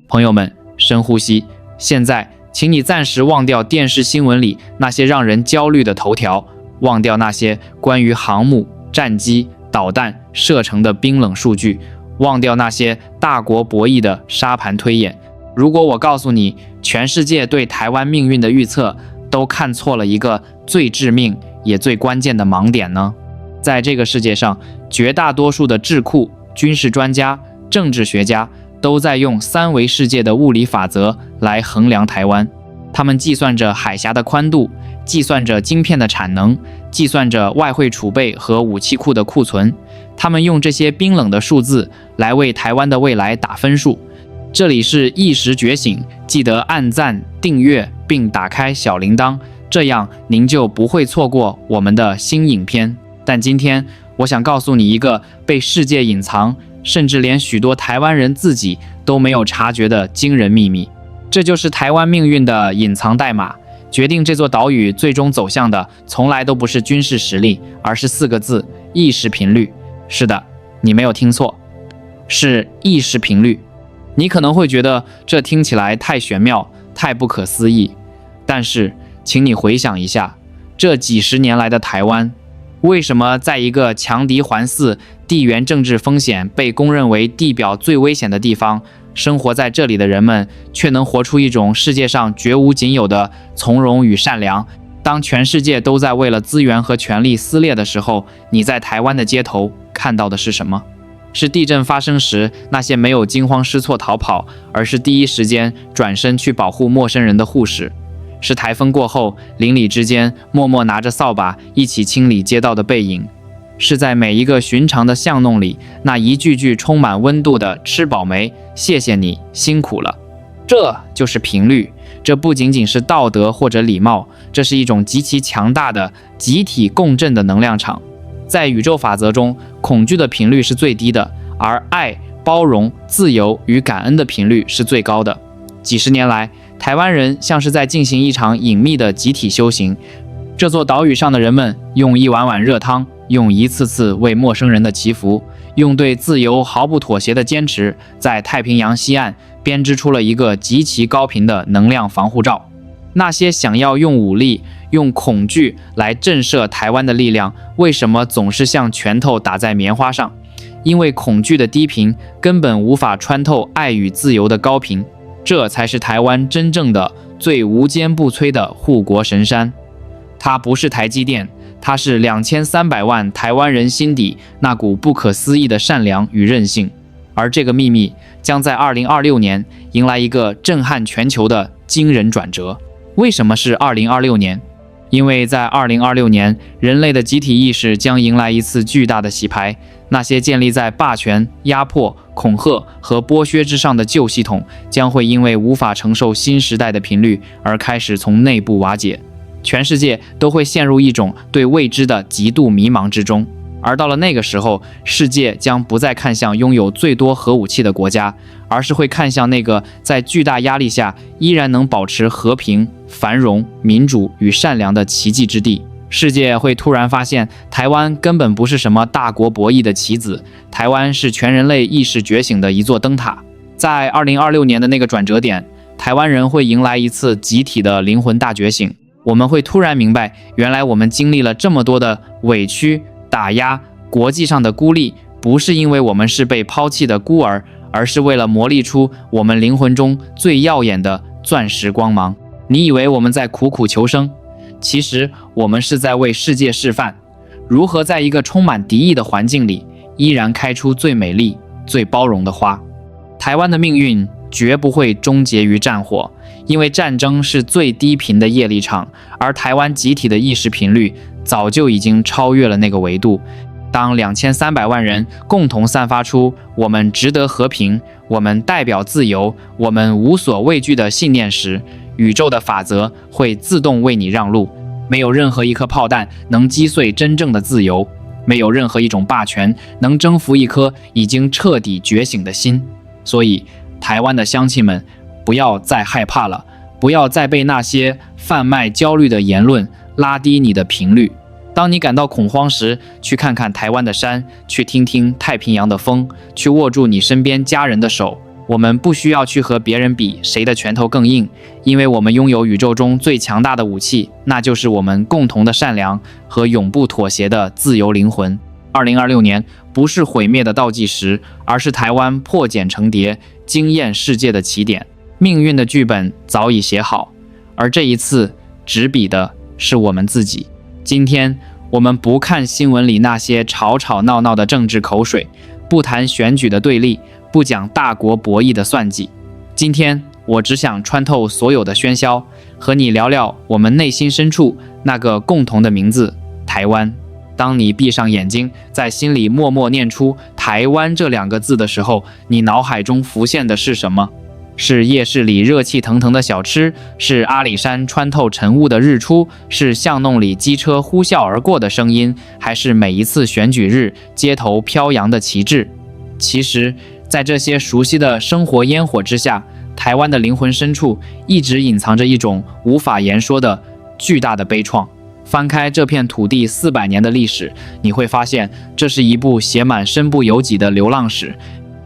朋友们，深呼吸。现在，请你暂时忘掉电视新闻里那些让人焦虑的头条，忘掉那些关于航母、战机、导弹射程的冰冷数据，忘掉那些大国博弈的沙盘推演。如果我告诉你，全世界对台湾命运的预测都看错了一个最致命也最关键的盲点呢？在这个世界上，绝大多数的智库、军事专家、政治学家都在用三维世界的物理法则来衡量台湾。他们计算着海峡的宽度，计算着晶片的产能，计算着外汇储备和武器库的库存。他们用这些冰冷的数字来为台湾的未来打分数。这里是意识觉醒，记得按赞、订阅并打开小铃铛，这样您就不会错过我们的新影片。但今天我想告诉你一个被世界隐藏，甚至连许多台湾人自己都没有察觉的惊人秘密。这就是台湾命运的隐藏代码。决定这座岛屿最终走向的，从来都不是军事实力，而是4个字：意识频率。是的，你没有听错，是意识频率。你可能会觉得这听起来太玄妙、太不可思议，但是，请你回想一下，这几十年来的台湾，为什么在一个强敌环伺、地缘政治风险被公认为地表最危险的地方，生活在这里的人们却能活出一种世界上绝无仅有的从容与善良？当全世界都在为了资源和权力撕裂的时候，你在台湾的街头看到的是什么？是地震发生时那些没有惊慌失措逃跑，而是第一时间转身去保护陌生人的护士。是台风过后邻里之间默默拿着扫把一起清理街道的背影。是在每一个寻常的巷弄里那一句句充满温度的吃饱没，谢谢你辛苦了。这就是频率。这不仅仅是道德或者礼貌，这是一种极其强大的集体共振的能量场。在宇宙法则中，恐惧的频率是最低的，而爱、包容、自由与感恩的频率是最高的。几十年来，台湾人像是在进行一场隐秘的集体修行。这座岛屿上的人们用一碗碗热汤，用一次次为陌生人的祈福，用对自由毫不妥协的坚持，在太平洋西岸编织出了一个极其高频的能量防护罩。那些想要用武力、用恐惧来震慑台湾的力量，为什么总是像拳头打在棉花上？因为恐惧的低频根本无法穿透爱与自由的高频。这才是台湾真正的最无坚不摧的护国神山。它不是台积电，它是2300万台湾人心底那股不可思议的善良与韧性。而这个秘密将在2026年迎来一个震撼全球的惊人转折。为什么是2026年？因为在2026年，人类的集体意识将迎来一次巨大的洗牌。那些建立在霸权、压迫、恐吓和剥削之上的旧系统，将会因为无法承受新时代的频率而开始从内部瓦解。全世界都会陷入一种对未知的极度迷茫之中。而到了那个时候，世界将不再看向拥有最多核武器的国家，而是会看向那个在巨大压力下依然能保持和平、繁荣、民主与善良的奇迹之地。世界会突然发现，台湾根本不是什么大国博弈的棋子，台湾是全人类意识觉醒的一座灯塔。在2026年的那个转折点，台湾人会迎来一次集体的灵魂大觉醒。我们会突然明白，原来我们经历了这么多的委屈、打压、国际上的孤立，不是因为我们是被抛弃的孤儿，而是为了磨砺出我们灵魂中最耀眼的钻石光芒。你以为我们在苦苦求生，其实我们是在为世界示范，如何在一个充满敌意的环境里，依然开出最美丽、最包容的花。台湾的命运绝不会终结于战火，因为战争是最低频的业力场，而台湾集体的意识频率早就已经超越了那个维度。当2300万人共同散发出我们值得和平、我们代表自由、我们无所畏惧的信念时，宇宙的法则会自动为你让路。没有任何一颗炮弹能击碎真正的自由，没有任何一种霸权能征服一颗已经彻底觉醒的心。所以，台湾的乡亲们，不要再害怕了，不要再被那些贩卖焦虑的言论拉低你的频率。当你感到恐慌时，去看看台湾的山，去听听太平洋的风，去握住你身边家人的手，我们不需要去和别人比谁的拳头更硬，因为我们拥有宇宙中最强大的武器，那就是我们共同的善良和永不妥协的自由灵魂。2026年不是毁灭的倒计时，而是台湾破茧成蝶、惊艳世界的起点。命运的剧本早已写好，而这一次执笔的是我们自己。今天我们不看新闻里那些吵吵闹闹的政治口水，不谈选举的对立，不讲大国博弈的算计。今天我只想穿透所有的喧嚣，和你聊聊我们内心深处那个共同的名字——台湾。当你闭上眼睛，在心里默默念出台湾这2个字的时候，你脑海中浮现的是什么？是夜市里热气腾腾的小吃，是阿里山穿透晨雾的日出，是巷弄里机车呼啸而过的声音，还是每一次选举日街头飘扬的旗帜？其实在这些熟悉的生活烟火之下，台湾的灵魂深处一直隐藏着一种无法言说的巨大的悲怆。翻开这片土地400年的历史，你会发现这是一部写满身不由己的流浪史。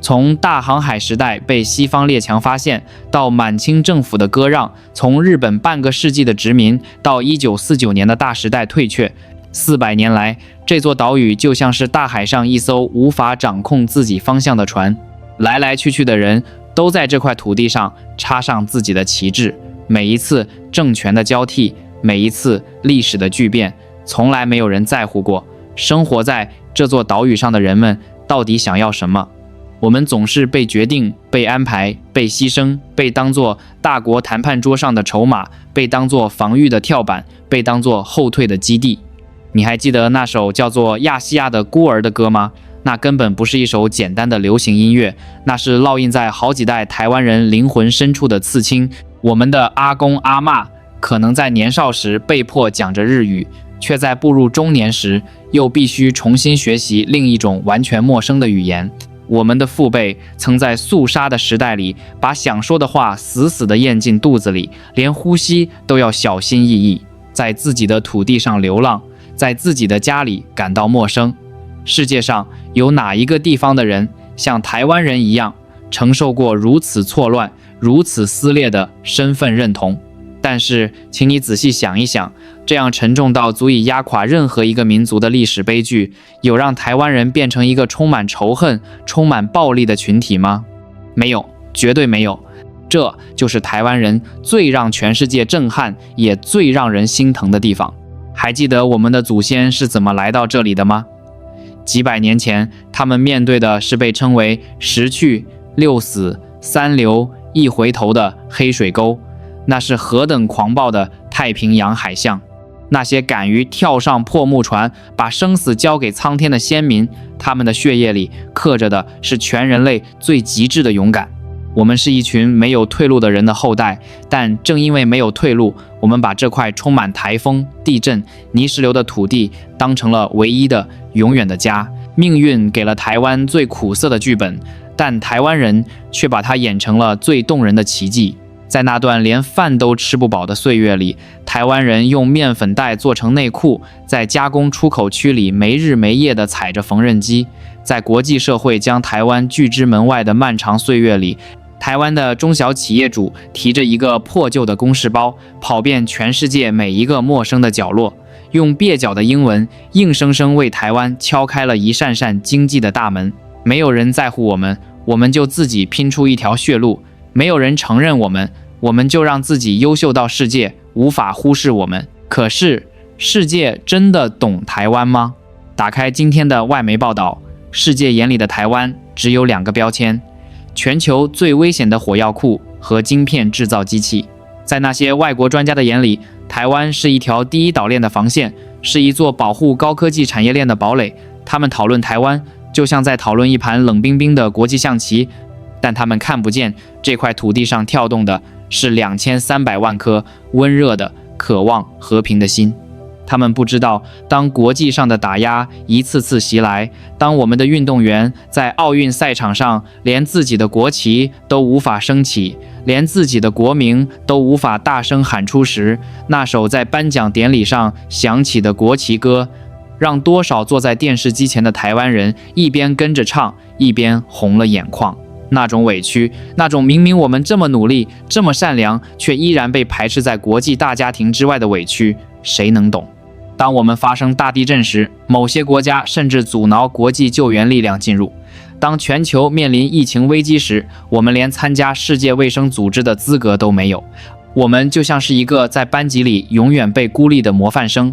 从大航海时代被西方列强发现，到满清政府的割让，从日本半个世纪的殖民，到1949年的大时代退却，400年来，这座岛屿就像是大海上一艘无法掌控自己方向的船，来来去去的人都在这块土地上插上自己的旗帜。每一次政权的交替，每一次历史的巨变，从来没有人在乎过生活在这座岛屿上的人们到底想要什么。我们总是被决定、被安排、被牺牲，被当作大国谈判桌上的筹码，被当作防御的跳板，被当作后退的基地。你还记得那首叫做《亚细亚的孤儿》的歌吗？那根本不是一首简单的流行音乐，那是烙印在好几代台湾人灵魂深处的刺青。我们的阿公阿嬷可能在年少时被迫讲着日语，却在步入中年时又必须重新学习另一种完全陌生的语言。我们的父辈曾在肃杀的时代里，把想说的话死死地咽进肚子里，连呼吸都要小心翼翼，在自己的土地上流浪，在自己的家里感到陌生。世界上有哪一个地方的人像台湾人一样，承受过如此错乱、如此撕裂的身份认同？但是，请你仔细想一想，这样沉重到足以压垮任何一个民族的历史悲剧，有让台湾人变成一个充满仇恨、充满暴力的群体吗？没有，绝对没有。这就是台湾人最让全世界震撼，也最让人心疼的地方。还记得我们的祖先是怎么来到这里的吗？几百年前，他们面对的是被称为10去、6死、3留、1回头的黑水沟。那是何等狂暴的太平洋海象！那些敢于跳上破木船，把生死交给苍天的先民，他们的血液里刻着的是全人类最极致的勇敢。我们是一群没有退路的人的后代，但正因为没有退路，我们把这块充满台风、地震、泥石流的土地当成了唯一的、永远的家。命运给了台湾最苦涩的剧本，但台湾人却把它演成了最动人的奇迹。在那段连饭都吃不饱的岁月里，台湾人用面粉袋做成内裤，在加工出口区里没日没夜地踩着缝纫机，在国际社会将台湾拒之门外的漫长岁月里，台湾的中小企业主提着一个破旧的公事包，跑遍全世界每一个陌生的角落，用蹩脚的英文硬生生为台湾敲开了一扇扇经济的大门。没有人在乎我们，我们就自己拼出一条血路；没有人承认我们，我们就让自己优秀到世界无法忽视我们。可是，世界真的懂台湾吗？打开今天的外媒报道，世界眼里的台湾只有2个标签：全球最危险的火药库和晶片制造机器。在那些外国专家的眼里，台湾是一条第一岛链的防线，是一座保护高科技产业链的堡垒。他们讨论台湾，就像在讨论一盘冷冰冰的国际象棋，但他们看不见这块土地上跳动的是2300万颗温热的、渴望和平的心。他们不知道，当国际上的打压一次次袭来，当我们的运动员在奥运赛场上连自己的国旗都无法升起，连自己的国名都无法大声喊出时，那首在颁奖典礼上响起的国旗歌，让多少坐在电视机前的台湾人一边跟着唱，一边红了眼眶。那种委屈，那种明明我们这么努力，这么善良，却依然被排斥在国际大家庭之外的委屈，谁能懂？当我们发生大地震时，某些国家甚至阻挠国际救援力量进入。当全球面临疫情危机时，我们连参加世界卫生组织的资格都没有。我们就像是一个在班级里永远被孤立的模范生，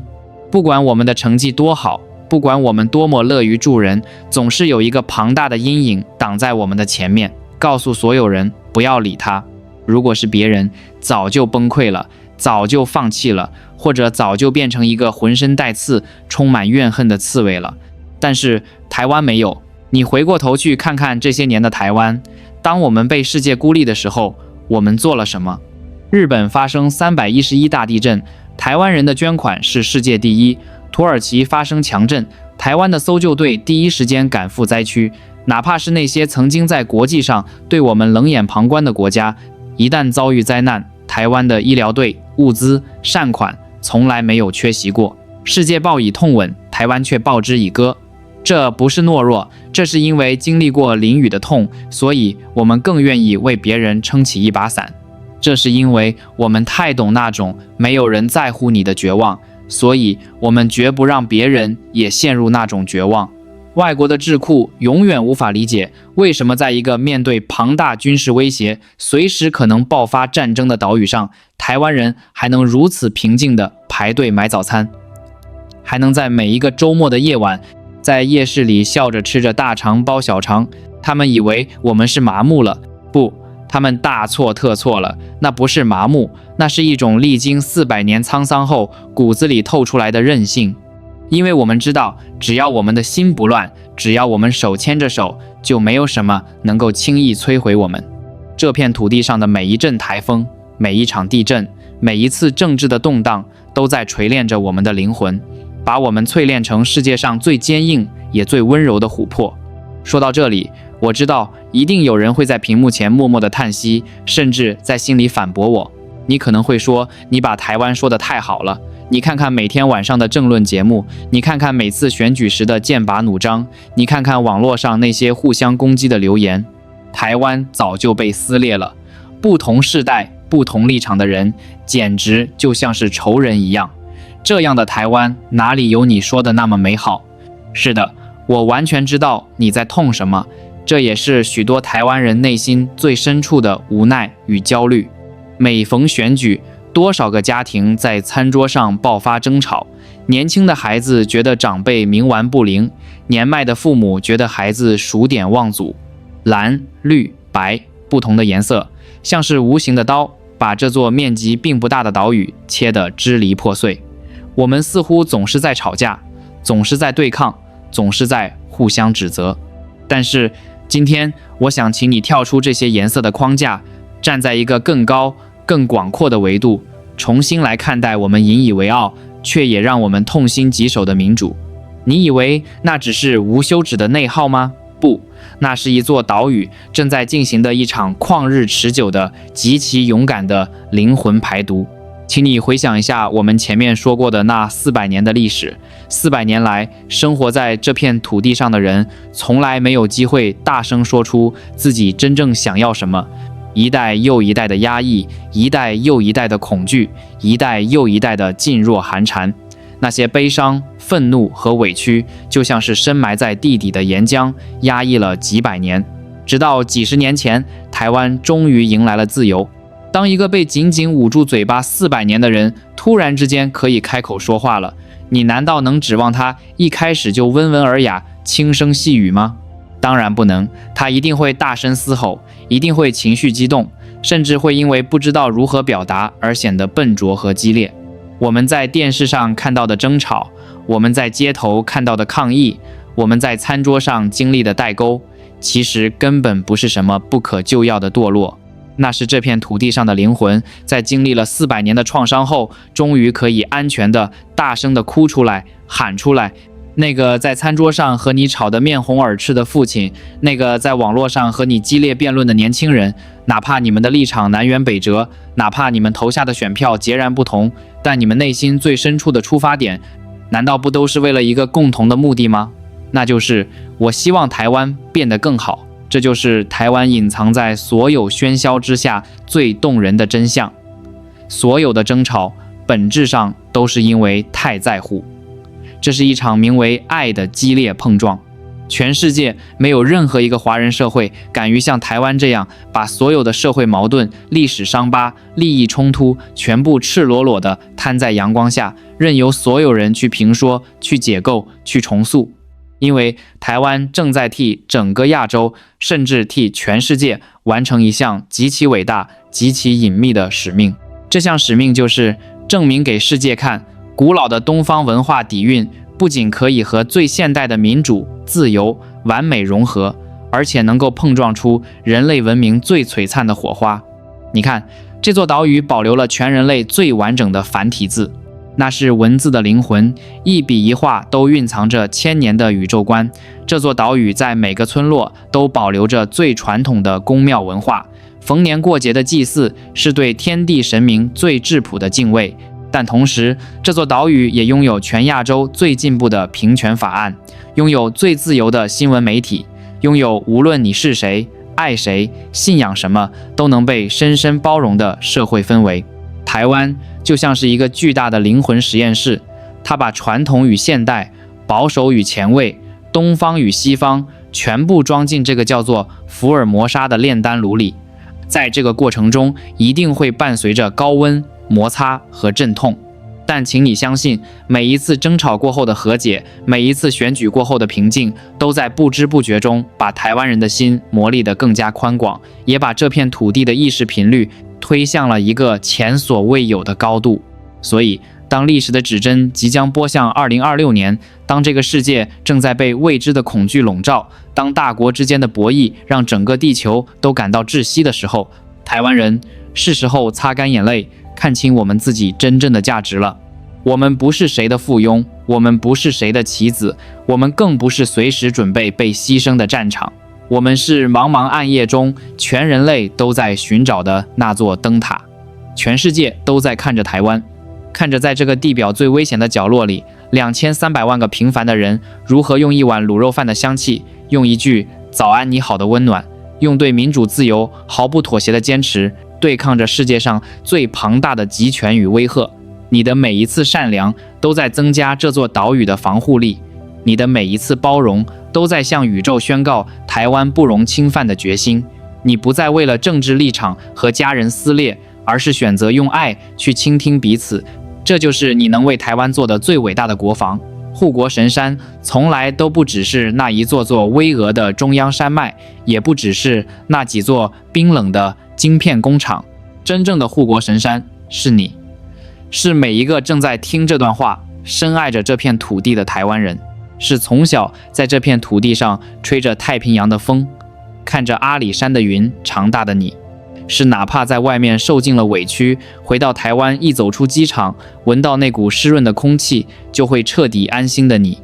不管我们的成绩多好，不管我们多么乐于助人，总是有一个庞大的阴影挡在我们的前面，告诉所有人不要理他。如果是别人，早就崩溃了，早就放弃了，或者早就变成一个浑身带刺、充满怨恨的刺猬了。但是台湾没有。你回过头去看看这些年的台湾，当我们被世界孤立的时候，我们做了什么？日本发生311大地震，台湾人的捐款是世界第一；土耳其发生强震，台湾的搜救队第一时间赶赴灾区。哪怕是那些曾经在国际上对我们冷眼旁观的国家，一旦遭遇灾难，台湾的医疗队、物资、善款从来没有缺席过。世界报以痛吻，台湾却报之以歌。这不是懦弱，这是因为经历过淋雨的痛，所以我们更愿意为别人撑起一把伞。这是因为我们太懂那种没有人在乎你的绝望，所以我们绝不让别人也陷入那种绝望。外国的智库永远无法理解，为什么在一个面对庞大军事威胁、随时可能爆发战争的岛屿上，台湾人还能如此平静地排队买早餐，还能在每一个周末的夜晚在夜市里笑着吃着大肠包小肠。他们以为我们是麻木了，不，他们大错特错了。那不是麻木，那是一种历经400年沧桑后骨子里透出来的韧性。因为我们知道，只要我们的心不乱，只要我们手牵着手，就没有什么能够轻易摧毁我们。这片土地上的每一阵台风，每一场地震，每一次政治的动荡，都在锤炼着我们的灵魂，把我们淬炼成世界上最坚硬也最温柔的琥珀。说到这里，我知道一定有人会在屏幕前默默的叹息，甚至在心里反驳我。你可能会说，你把台湾说得太好了，你看看每天晚上的政论节目，你看看每次选举时的剑拔弩张，你看看网络上那些互相攻击的留言，台湾早就被撕裂了。不同世代、不同立场的人，简直就像是仇人一样。这样的台湾哪里有你说的那么美好？是的，我完全知道你在痛什么，这也是许多台湾人内心最深处的无奈与焦虑。每逢选举，多少个家庭在餐桌上爆发争吵，年轻的孩子觉得长辈冥顽不灵，年迈的父母觉得孩子数典忘祖。蓝、绿、白，不同的颜色，像是无形的刀，把这座面积并不大的岛屿切得支离破碎。我们似乎总是在吵架，总是在对抗，总是在互相指责。但是今天，我想请你跳出这些颜色的框架，站在一个更高、更广阔的维度，重新来看待我们引以为傲，却也让我们痛心疾首的民主。你以为那只是无休止的内耗吗？不，那是一座岛屿正在进行的一场旷日持久的、极其勇敢的灵魂排毒。请你回想一下我们前面说过的那400年的历史，400年来，生活在这片土地上的人，从来没有机会大声说出自己真正想要什么。一代又一代的压抑，一代又一代的恐惧，一代又一代的噤若寒蝉。那些悲伤、愤怒和委屈，就像是深埋在地底的岩浆，压抑了几百年，直到几十年前，台湾终于迎来了自由。当一个被紧紧捂住嘴巴400年的人突然之间可以开口说话了，你难道能指望他一开始就温文尔雅、轻声细语吗？当然不能，他一定会大声嘶吼，一定会情绪激动，甚至会因为不知道如何表达而显得笨拙和激烈。我们在电视上看到的争吵，我们在街头看到的抗议，我们在餐桌上经历的代沟，其实根本不是什么不可救药的堕落，那是这片土地上的灵魂，在经历了400年的创伤后，终于可以安全的、大声的哭出来、喊出来。那个在餐桌上和你吵得面红耳赤的父亲，那个在网络上和你激烈辩论的年轻人，哪怕你们的立场南辕北辙，哪怕你们投下的选票截然不同，但你们内心最深处的出发点，难道不都是为了一个共同的目的吗？那就是我希望台湾变得更好，这就是台湾隐藏在所有喧嚣之下最动人的真相。所有的争吵本质上都是因为太在乎。这是一场名为爱的激烈碰撞。全世界没有任何一个华人社会敢于像台湾这样，把所有的社会矛盾、历史伤疤、利益冲突全部赤裸裸地摊在阳光下，任由所有人去评说、去解构、去重塑。因为台湾正在替整个亚洲，甚至替全世界完成一项极其伟大、极其隐秘的使命。这项使命就是证明给世界看，古老的东方文化底蕴不仅可以和最现代的民主、自由完美融合，而且能够碰撞出人类文明最璀璨的火花。你看，这座岛屿保留了全人类最完整的繁体字，那是文字的灵魂，一笔一画都蕴藏着千年的宇宙观。这座岛屿在每个村落都保留着最传统的宫庙文化，逢年过节的祭祀是对天地神明最质朴的敬畏。但同时，这座岛屿也拥有全亚洲最进步的平权法案，拥有最自由的新闻媒体，拥有无论你是谁、爱谁、信仰什么都能被深深包容的社会氛围。台湾就像是一个巨大的灵魂实验室，它把传统与现代、保守与前卫、东方与西方全部装进这个叫做福尔摩沙的炼丹炉里。在这个过程中，一定会伴随着高温、摩擦和阵痛，但请你相信，每一次争吵过后的和解，每一次选举过后的平静，都在不知不觉中把台湾人的心磨砺得更加宽广，也把这片土地的意识频率推向了一个前所未有的高度。所以，当历史的指针即将拨向2026年，当这个世界正在被未知的恐惧笼罩，当大国之间的博弈让整个地球都感到窒息的时候，台湾人是时候擦干眼泪，看清我们自己真正的价值了。我们不是谁的附庸，我们不是谁的棋子，我们更不是随时准备被牺牲的战场。我们是茫茫暗夜中全人类都在寻找的那座灯塔。全世界都在看着台湾，看着在这个地表最危险的角落里，2300万个平凡的人如何用一碗卤肉饭的香气，用一句早安你好的温暖，用对民主自由毫不妥协的坚持，对抗着世界上最庞大的集权与威吓。你的每一次善良都在增加这座岛屿的防护力，你的每一次包容都在向宇宙宣告台湾不容侵犯的决心。你不再为了政治立场和家人撕裂，而是选择用爱去倾听彼此。这就是你能为台湾做的最伟大的国防。护国神山从来都不只是那一座座巍峨的中央山脉，也不只是那几座冰冷的晶片工厂。真正的护国神山是你，是每一个正在听这段话、深爱着这片土地的台湾人，是从小在这片土地上吹着太平洋的风，看着阿里山的云长大的你，是哪怕在外面受尽了委屈，回到台湾一走出机场，闻到那股湿润的空气，就会彻底安心的你。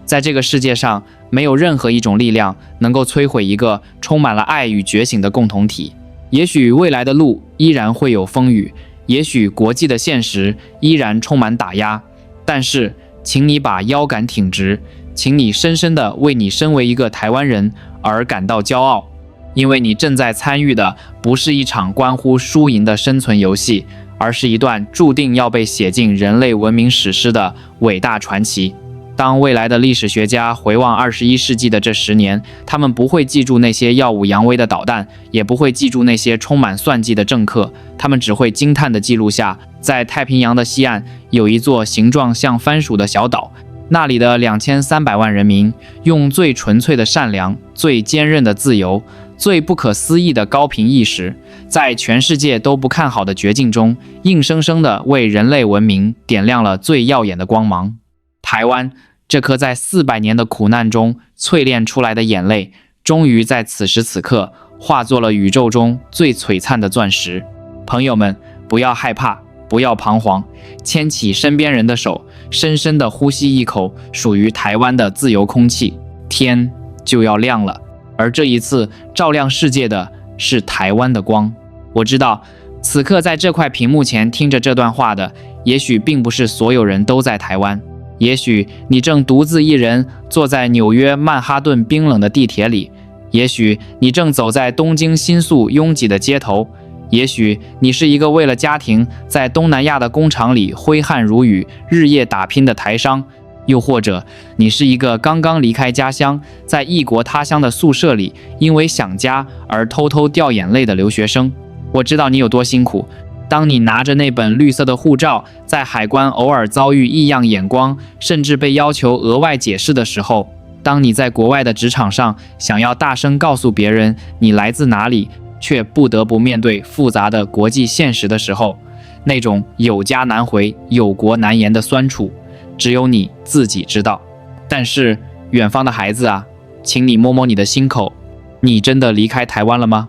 在这个世界上，没有任何一种力量能够摧毁一个充满了爱与觉醒的共同体。也许未来的路依然会有风雨，也许国际的现实依然充满打压，但是请你把腰杆挺直，请你深深地为你身为一个台湾人而感到骄傲，因为你正在参与的不是一场关乎输赢的生存游戏，而是一段注定要被写进人类文明史诗的伟大传奇。当未来的历史学家回望21世纪的这10年，他们不会记住那些耀武扬威的导弹，也不会记住那些充满算计的政客，他们只会惊叹地记录下，在太平洋的西岸有一座形状像番薯的小岛，那里的2300万人民用最纯粹的善良、最坚韧的自由、最不可思议的高频意识，在全世界都不看好的绝境中，硬生生地为人类文明点亮了最耀眼的光芒。台湾这颗在400年的苦难中淬炼出来的眼泪，终于在此时此刻化作了宇宙中最璀璨的钻石。朋友们，不要害怕，不要彷徨，牵起身边人的手，深深地呼吸一口属于台湾的自由空气，天就要亮了。而这一次照亮世界的是台湾的光。我知道，此刻在这块屏幕前听着这段话的，也许并不是所有人都在台湾。也许你正独自一人坐在纽约曼哈顿冰冷的地铁里，也许你正走在东京新宿拥挤的街头，也许你是一个为了家庭在东南亚的工厂里挥汗如雨、日夜打拼的台商，又或者你是一个刚刚离开家乡，在异国他乡的宿舍里因为想家而偷偷掉眼泪的留学生。我知道你有多辛苦。当你拿着那本绿色的护照，在海关偶尔遭遇异样眼光，甚至被要求额外解释的时候，当你在国外的职场上想要大声告诉别人你来自哪里，却不得不面对复杂的国际现实的时候，那种有家难回、有国难言的酸楚，只有你自己知道。但是，远方的孩子啊，请你摸摸你的心口，你真的离开台湾了吗？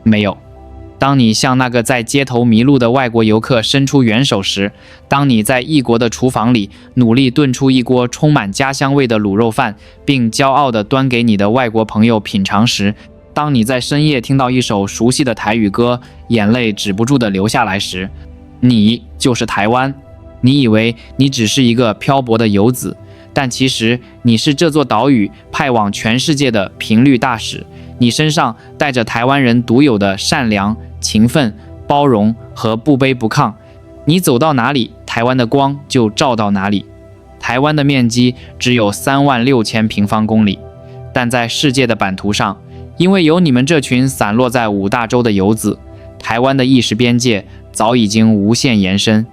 没有。当你向那个在街头迷路的外国游客伸出援手时，当你在异国的厨房里努力炖出一锅充满家乡味的卤肉饭，并骄傲地端给你的外国朋友品尝时，当你在深夜听到一首熟悉的台语歌，眼泪止不住地流下来时，你就是台湾。你以为你只是一个漂泊的游子，但其实你是这座岛屿派往全世界的频率大使。你身上带着台湾人独有的善良、勤奋、包容和不卑不亢。你走到哪里，台湾的光就照到哪里。台湾的面积只有36000平方公里，但在世界的版图上，因为有你们这群散落在5大洲的游子，台湾的意识边界早已经无限延伸。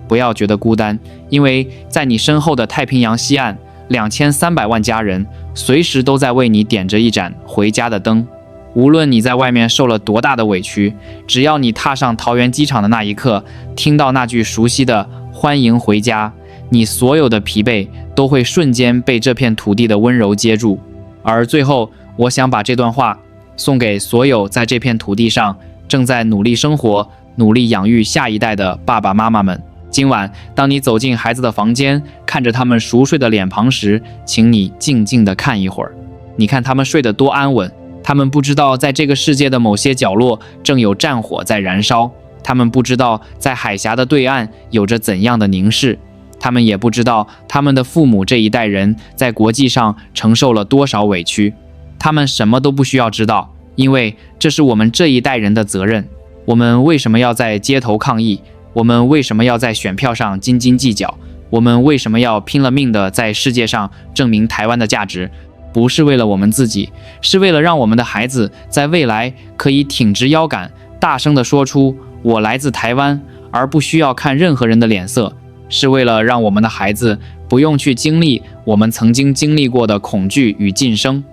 不要觉得孤单，因为在你身后的太平洋西岸，2300万家人随时都在为你点着一盏回家的灯。无论你在外面受了多大的委屈，只要你踏上桃园机场的那一刻，听到那句熟悉的欢迎回家，你所有的疲惫都会瞬间被这片土地的温柔接住。而最后，我想把这段话送给所有在这片土地上正在努力生活、努力养育下一代的爸爸妈妈们。今晚，当你走进孩子的房间，看着他们熟睡的脸庞时，请你静静地看一会儿。你看他们睡得多安稳，他们不知道在这个世界的某些角落正有战火在燃烧，他们不知道在海峡的对岸有着怎样的凝视，他们也不知道他们的父母这一代人在国际上承受了多少委屈。他们什么都不需要知道，因为这是我们这一代人的责任。我们为什么要在街头抗议？我们为什么要在选票上斤斤计较？我们为什么要拼了命的在世界上证明台湾的价值？不是为了我们自己，是为了让我们的孩子在未来可以挺直腰杆，大声地说出我来自台湾，而不需要看任何人的脸色。是为了让我们的孩子不用去经历我们曾经经历过的恐惧与晋升。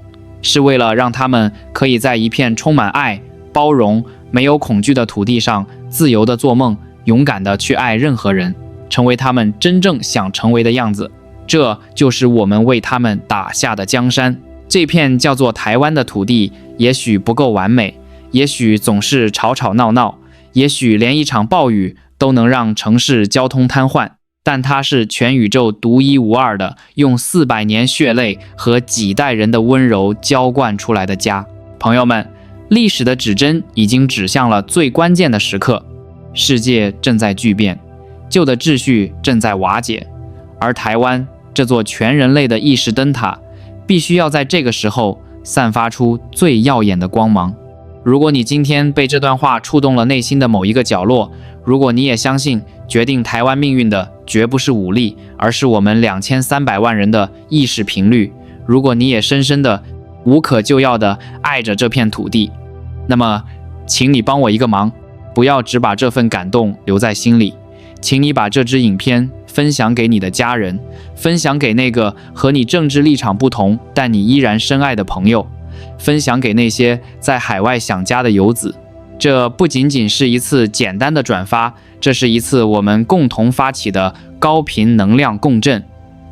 是为了让他们可以在一片充满爱、包容、没有恐惧的土地上自由地做梦，勇敢地去爱任何人，成为他们真正想成为的样子。这就是我们为他们打下的江山。这片叫做台湾的土地，也许不够完美，也许总是吵吵闹闹，也许连一场暴雨都能让城市交通瘫痪，但它是全宇宙独一无二的，用400年血泪和几代人的温柔浇灌出来的家。朋友们，历史的指针已经指向了最关键的时刻。世界正在巨变，旧的秩序正在瓦解，而台湾这座全人类的意识灯塔，必须要在这个时候散发出最耀眼的光芒。如果你今天被这段话触动了内心的某一个角落，如果你也相信决定台湾命运的绝不是武力，而是我们2300万人的意识频率，如果你也深深的、无可救药的爱着这片土地，那么请你帮我一个忙，不要只把这份感动留在心里，请你把这支影片分享给你的家人，分享给那个和你政治立场不同但你依然深爱的朋友，分享给那些在海外想家的游子。这不仅仅是一次简单的转发，这是一次我们共同发起的高频能量共振。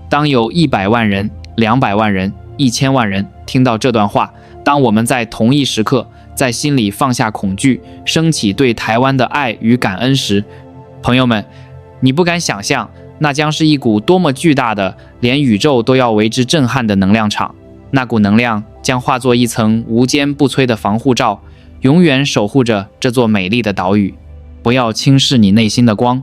当有100万人、200万人、1000万人听到这段话，当我们在同一时刻在心里放下恐惧，升起对台湾的爱与感恩时，朋友们，你不敢想象，那将是一股多么巨大的，连宇宙都要为之震撼的能量场。那股能量将化作一层无坚不摧的防护罩，永远守护着这座美丽的岛屿。不要轻视你内心的光，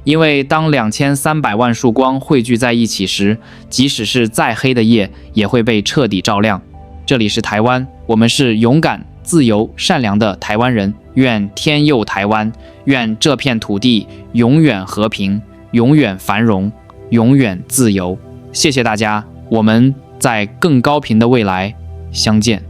因为当2300万束光汇聚在一起时，即使是再黑的夜也会被彻底照亮。这里是台湾，我们是勇敢、自由、善良的台湾人。愿天佑台湾，愿这片土地永远和平，永远繁荣，永远自由。谢谢大家，我们在更高频的未来相见。